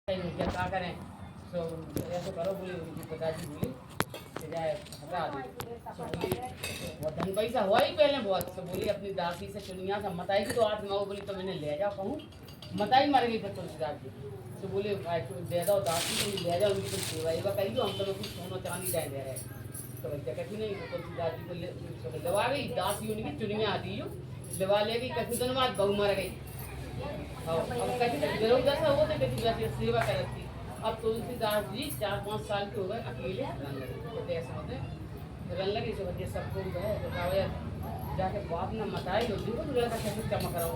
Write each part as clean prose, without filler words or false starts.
क्या करें तो ऐसे करो बोले उनकी पिताजी बोली कि जाए हटा दे तो बोली बहुत धन पैसा हुआ ही पहले बहुत तो बोली अपनी दासी से चुनिया का मताई की तो 8 9 बोली तो मैंने ले जाओ कहूँ मताई मर गई फिर तुलसीदास जी तो बोले दे दो दासी को ले जाओ उनकी कुछ सेवा एवा कही दो हम तो कुछ सोना चांदी दे रहे तो भैया कहती नहीं तो तुलसीदास जी को लवा गई दासी उनकी चुनिया आती लवा ले गई कभी दिन बाद बहू मर गई सेवा करती अब तुलसीदास जी 4-5 साल के हो गए अकेले रन लगे जो बच्चे सबको है तो जाके बाप ने मताई लो देखो लड़का कैसे चमक रहा हो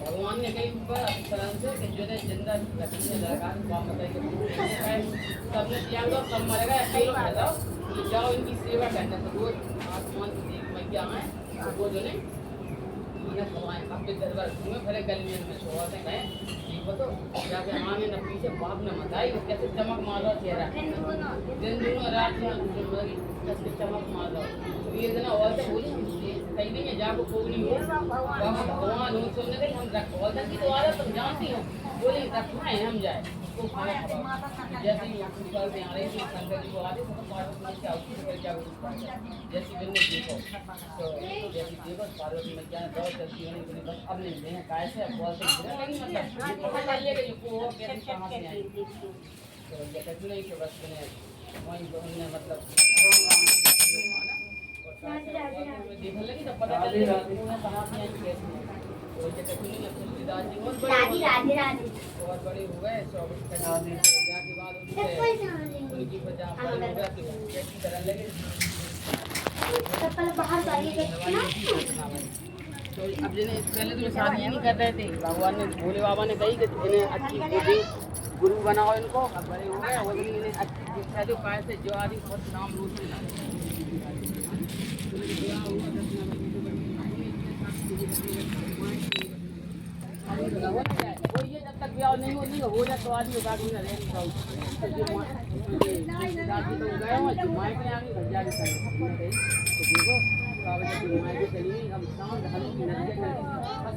भगवान ने कही ऊपर तरह से कि जो ने जिंदा रखने लगा बाप मताई के सबने त्याग दो सब मरेगा अकेले रह जाओ जाओ इनकी सेवा करना तो रोज आसमान की देख मैया है वो जो ने आपके दरबार घूमे भले गली में सोते गए देखो तो जाके आगे न पीछे बाप ने मताई कैसे चमक मार रहा चेहरा दिन दोनों रात कैसे चमक मार रहा तो ये दिन और से बोली कहीं नहीं है जाको कोगनी हो भगवान हो सुनने गई हम रखवाल की तो आ तुम जानती हो बोले रखवाए हम जाए तो खाना जैसे ही ऊपर से आ रहे थे शंकर जी को आ रहे तो पार्वती क्या क्या जैसे दिन में देखो तो जैसे देखो पार्वती में क्या बहुत जल्दी होने के लिए बस अब नहीं दें कैसे बहुत से लेकिन मतलब ये पता चल जाएगा ये को कैसे कहां से आई तो ये कहते नहीं कि बस मैंने वही ने मतलब देखने लगी तो पता चल गया कहां से आई कैसे तो ये कहते नहीं तुलसीदास जी बहुत बड़े हो गए 24 के बाद उनकी वजह पर हो गया कि कैसी तरह लगे तो अब जिन्हें पहले तो शादी नहीं कर रहे थे भगवान ने भोले बाबा ने कही कि इन्हें अच्छी गुरु बनाओ इनको अब बड़े हो गए वो इन्हें अच्छी शिक्षा दो कैसे जो आदमी बहुत नाम रोशन वो ये जब तक ब्याह नहीं हो जाए तो आदमी बाकी न रहे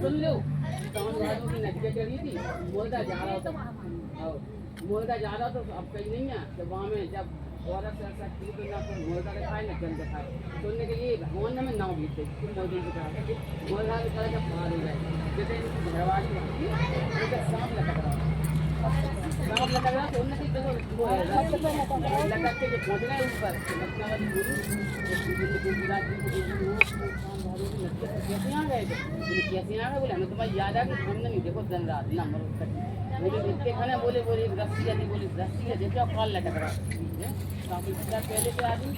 सुन लो की नदिया चढ़ी थी मोलदा जा रहा था मोलदा जा रहा तो अब कहीं नहीं है जब वहाँ में जब औरत से ऐसा की तो ना तो मोलदा दिखाए ना जल दिखाए सुनने के लिए भगवान ने नाव भी थे मोदी की तरह मोलदा की तरह जब पार हो जाए जैसे घरवाली सांप लटक रहा तो उन्नति देखो लटक के जो पहुँच गए ऊपर कैसे आ गए बोले हमें तुम्हारी याद आ गई हमने नहीं देखो दिन रात ना मरो बोले इतने खाने बोले एक रस्सी जाती बोली रस्सी है देखो कॉल लटक रहा है काफी पहले से आदमी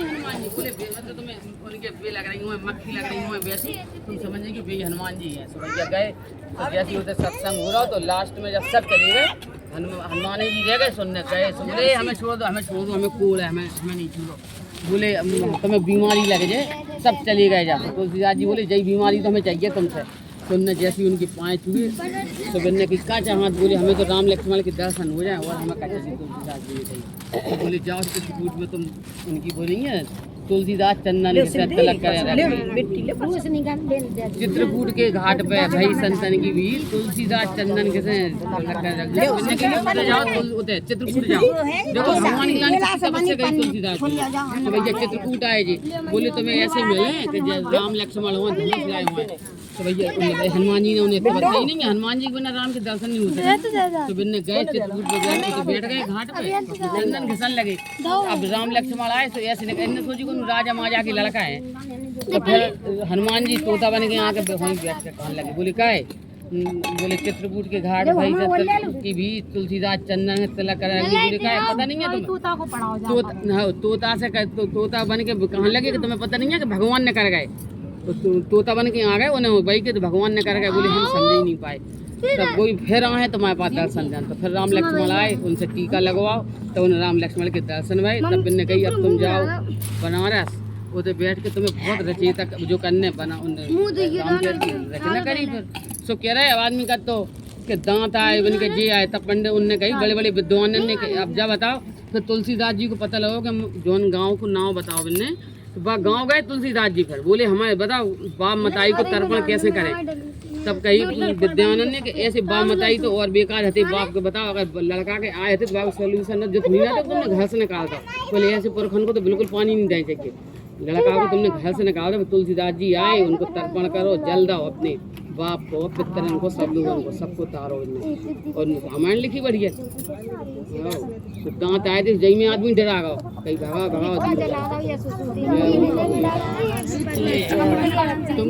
हनुमान जी बोले मतलब तुम्हें उनके बे लग रही हूँ मक्खी लग रही हूँ वैसी तुम समझे कि बे हनुमान जी हैं भैया गए तो जैसे होते सत्संग हो रहा तो लास्ट में जब सब चले गए हनुमान जी रह गए सुनने गए बोले हमें छोड़ दो हमें कोल है हमें नहीं छोड़ो बोले तुम्हें बीमारी लग जाए सब चले गए जा तुलसीदास जी बोले जय बीमारी तो हमें चाहिए तुमसे सुनने जैसी उनकी पाँव छुए तो बनने की का चाहत बोले हमें तो राम लक्ष्मण के दर्शन हो जाए और हमें कहते तुलसीदास जी चाहिए बोले जाओ तो में तुम उनकी बोलेंगे तुलसीदास चंदन के साथ तिलक करे रखे। चित्रकूट के घाट पे भाई संतन की भी तुलसीदास चंदन के से तिलक करे रखे। जाओ उते चित्रकूट जाओ, देखो हनुमान ज्ञान की तपस्या करी तुलसीदास जी। तो भैया चित्रकूट आए जी, बोले तुम्हें ऐसे मिले कि राम लक्ष्मण हो धनुष लाए हुए। तो भैया हनुमान जी ने उन्हें तो बताई नहीं, हनुमान जी के बिना राम के दर्शन नहीं होते। तो बिन्ने गए चित्रकूट पे गए तो बैठ गए घाट पे, चंदन घिसन लगे। अब राम लक्ष्मण आए तो ऐसे इनने सोची को राजा महाराजा की लड़का है। तो फिर हनुमान जी तोता बन के आके वहीं बैठ के कहने लगे, बोले क्या है? बोले चित्रकूट के घाट भाई की भी तुलसीदास चंदन तिलक करे। बोले क्या है पता नहीं है तुम्हें? तोता से तोता बन के कहने लगे कि तुम्हें पता नहीं है कि भगवान ने कर गए। तो तोता बन के आ गए उन्हें वही के तो भगवान ने कर गए। बोले हम समझ ही नहीं पाए। तब कोई फिर आए तुम्हारे पास दर्शन जान। तो फिर राम लक्ष्मण आए, उनसे टीका लगवाओ। तो उन्हें राम लक्ष्मण के दर्शन भाई। तब बिन्ने कही अब तुम जाओ बनारस, उधर बैठ के तुम्हें बहुत रचयिता जो करने बना उन्हें रचना करी। फिर सो कह रहे अब आदमी का तो कि दांत आए बन के जे आए। तब पंडित उनने कही बड़े बड़े विद्वान ने अब जा बताओ। फिर तुलसीदास जी को पता लगा कि जौन गाँव को नाम बताओ बिन्ने। तो वह गाँव गए तुलसीदास जी। फिर बोले हमारे बताओ बाप मताई को तर्पण कैसे करें? तब कही विद्यानंद ने कि ऐसे बाप मताई तो और बेकार रहते। बाप को बताओ अगर लड़का के आए थे तो बाप सोल्यूशन जो नहीं ना तो तुमने घर से निकाल दो। बोले ऐसे पुरखन को तो बिल्कुल पानी नहीं देना चाहिए, लड़का को तुमने घर से निकाल दो। तुलसीदास जी आए, उनको तर्पण करो, जल दो अपने बाप को, पितरन को, सब लोगों को, सबको तारो इनमें। और रामायण लिखी बढ़िया। तो दांत आए थे जई में आदमी डरा गो, कहीं भगा भगा तुम